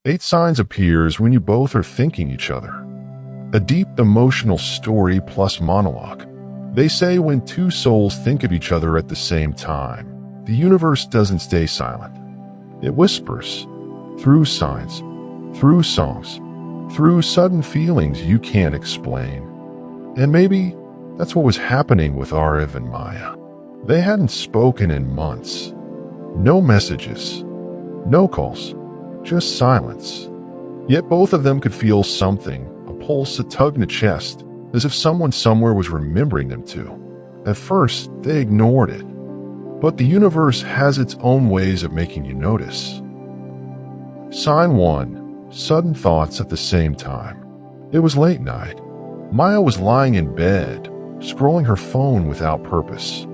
8 signs appears when you both are thinking each other. A deep emotional story plus monologue. They say when two souls think of each other at the same time, the universe doesn't stay silent. It whispers, through signs, through songs, through sudden feelings you can't explain. And maybe that's what was happening with Arif and Maya. They hadn't spoken in months. No messages, no calls, just silence. Yet both of them could feel something, a pulse, a tug in the chest, as if someone somewhere was remembering them too. At first, they ignored it. But the universe has its own ways of making you notice. Sign 1. Sudden thoughts at the same time. It was late night. Maya was lying in bed, scrolling her phone without purpose.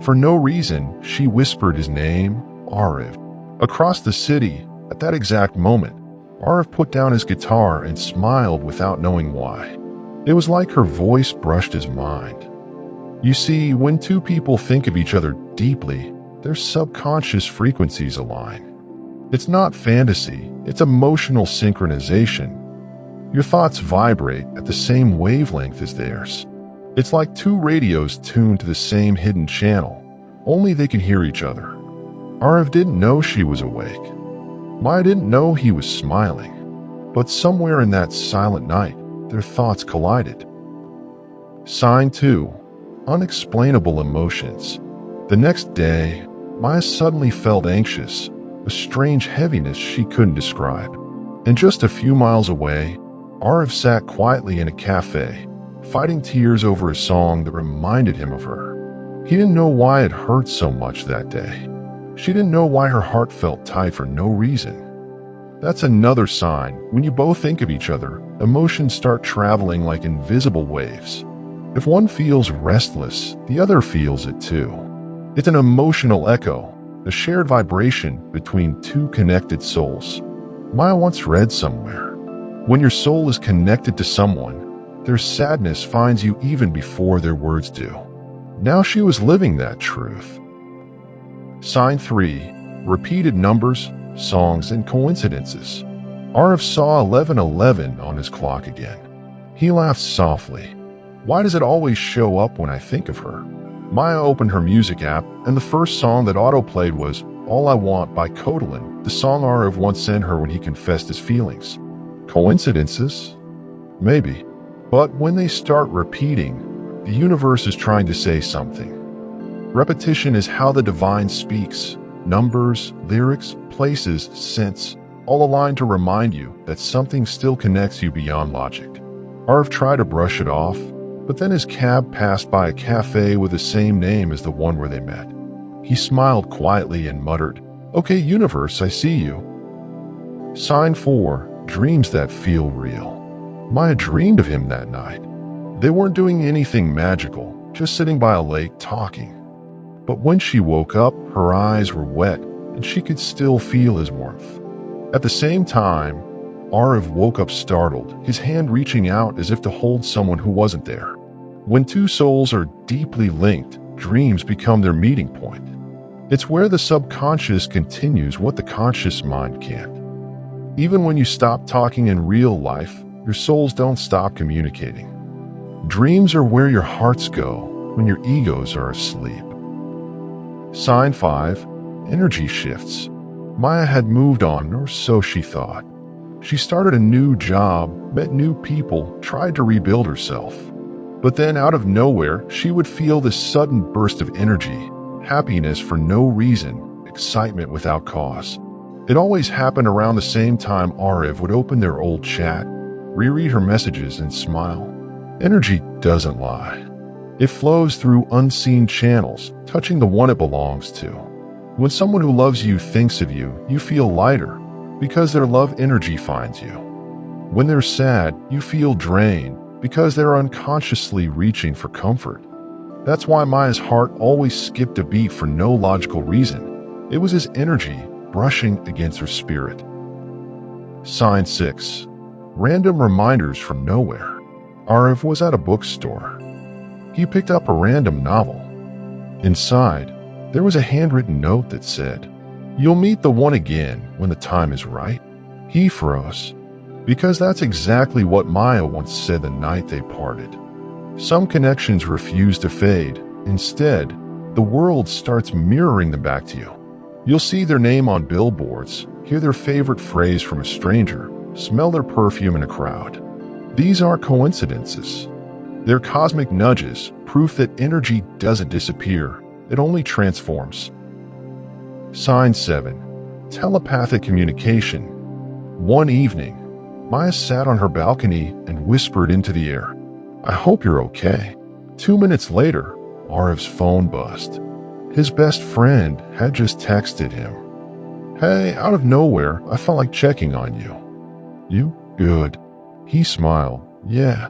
For no reason, she whispered his name, Arif. Across the city, at that exact moment, Arif put down his guitar and smiled without knowing why. It was like her voice brushed his mind. You see, when two people think of each other deeply, their subconscious frequencies align. It's not fantasy, it's emotional synchronization. Your thoughts vibrate at the same wavelength as theirs. It's like two radios tuned to the same hidden channel, only they can hear each other. Arif didn't know she was awake. Maya didn't know he was smiling. But somewhere in that silent night, their thoughts collided. Sign 2. Unexplainable emotions. The next day, Maya suddenly felt anxious, a strange heaviness she couldn't describe. And just a few miles away, Arif sat quietly in a cafe, fighting tears over a song that reminded him of her. He didn't know why it hurt so much that day. She didn't know why her heart felt tight for no reason. That's another sign. When you both think of each other, emotions start traveling like invisible waves. If one feels restless, the other feels it too. It's an emotional echo, a shared vibration between two connected souls. Maya once read somewhere, when your soul is connected to someone, their sadness finds you even before their words do. Now she was living that truth. Sign 3. Repeated numbers, songs, and coincidences. Arif saw 11:11 on his clock again. He laughed softly. Why does it always show up when I think of her? Maya opened her music app, and the first song that autoplayed was All I Want by Kotalin, the song Arif once sent her when he confessed his feelings. Coincidences? Maybe. But when they start repeating, the universe is trying to say something. Repetition is how the divine speaks. Numbers, lyrics, places, scents, all align to remind you that something still connects you beyond logic. Arif tried to brush it off, but then his cab passed by a cafe with the same name as the one where they met. He smiled quietly and muttered, "Okay, universe, I see you." Sign 4. Dreams that feel real. Maya dreamed of him that night. They weren't doing anything magical, just sitting by a lake talking. But when she woke up, her eyes were wet, and she could still feel his warmth. At the same time, Arif woke up startled, his hand reaching out as if to hold someone who wasn't there. When two souls are deeply linked, dreams become their meeting point. It's where the subconscious continues what the conscious mind can't. Even when you stop talking in real life, your souls don't stop communicating. Dreams are where your hearts go when your egos are asleep. Sign 5. Energy shifts. Maya had moved on, or so she thought. She started a new job, met new people, tried to rebuild herself. But then out of nowhere, she would feel this sudden burst of energy, happiness for no reason, excitement without cause. It always happened around the same time Arif would open their old chat, reread her messages, and smile. Energy doesn't lie. It flows through unseen channels, touching the one it belongs to. When someone who loves you thinks of you, you feel lighter, because their love energy finds you. When they're sad, you feel drained, because they're unconsciously reaching for comfort. That's why Maya's heart always skipped a beat for no logical reason. It was his energy brushing against her spirit. Sign 6. Random reminders from nowhere. Arif was at a bookstore. He picked up a random novel. Inside, there was a handwritten note that said, "You'll meet the one again when the time is right." He froze, because that's exactly what Maya once said the night they parted. Some connections refuse to fade. Instead, the world starts mirroring them back to you. You'll see their name on billboards, hear their favorite phrase from a stranger, smell their perfume in a crowd. These aren't coincidences. They're cosmic nudges, proof that energy doesn't disappear, it only transforms. Sign 7. Telepathic communication. One evening, Maya sat on her balcony and whispered into the air, "I hope you're okay." 2 minutes later, Ariv's phone buzzed. His best friend had just texted him. "Hey, out of nowhere, I felt like checking on you." "You? Good." He smiled. "Yeah,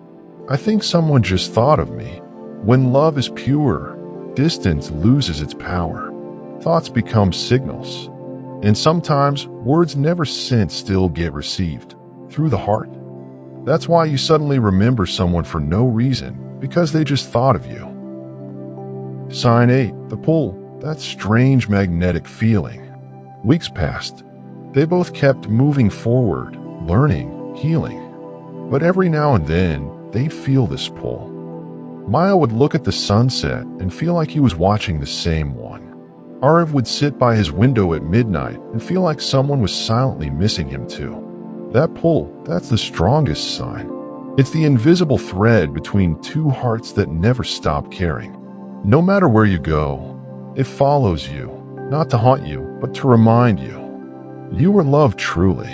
I think someone just thought of me." When love is pure, distance loses its power. Thoughts become signals. And sometimes, words never sent still get received, through the heart. That's why you suddenly remember someone for no reason, because they just thought of you. Sign 8. The pull. That strange magnetic feeling. Weeks passed. They both kept moving forward, learning, healing. But every now and then, they'd feel this pull. Maya would look at the sunset and feel like he was watching the same one. Ariv would sit by his window at midnight and feel like someone was silently missing him too. That pull, that's the strongest sign. It's the invisible thread between two hearts that never stop caring. No matter where you go, it follows you, not to haunt you, but to remind you. You were loved truly.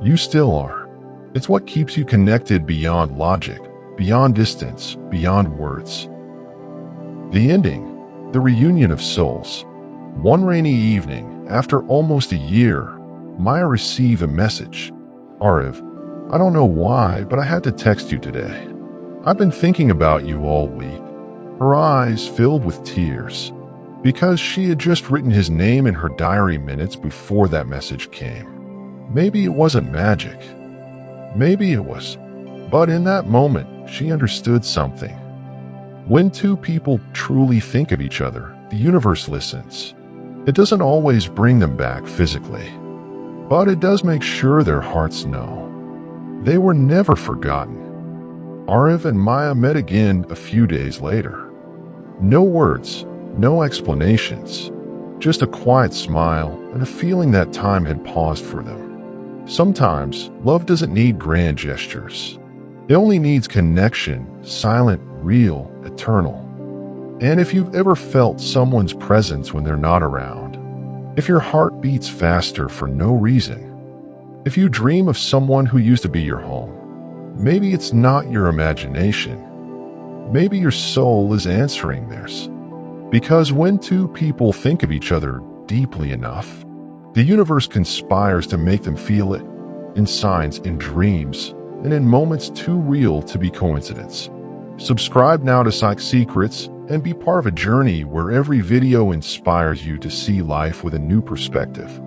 You still are. It's what keeps you connected beyond logic, beyond distance, beyond words. The ending, the reunion of souls. One rainy evening, after almost a year, Maya received a message. "Ariv, I don't know why, but I had to text you today. I've been thinking about you all week." Her eyes filled with tears, because she had just written his name in her diary minutes before that message came. Maybe it wasn't magic. Maybe it was. But in that moment, she understood something. When two people truly think of each other, the universe listens. It doesn't always bring them back physically, but it does make sure their hearts know. They were never forgotten. Ariv and Maya met again a few days later. No words, no explanations, just a quiet smile and a feeling that time had paused for them. Sometimes, love doesn't need grand gestures. It only needs connection, silent, real, eternal. And if you've ever felt someone's presence when they're not around, if your heart beats faster for no reason, if you dream of someone who used to be your home, maybe it's not your imagination. Maybe your soul is answering theirs. Because when two people think of each other deeply enough, the universe conspires to make them feel it, in signs, in dreams, and in moments too real to be coincidence. Subscribe now to Psych Secrets and be part of a journey where every video inspires you to see life with a new perspective.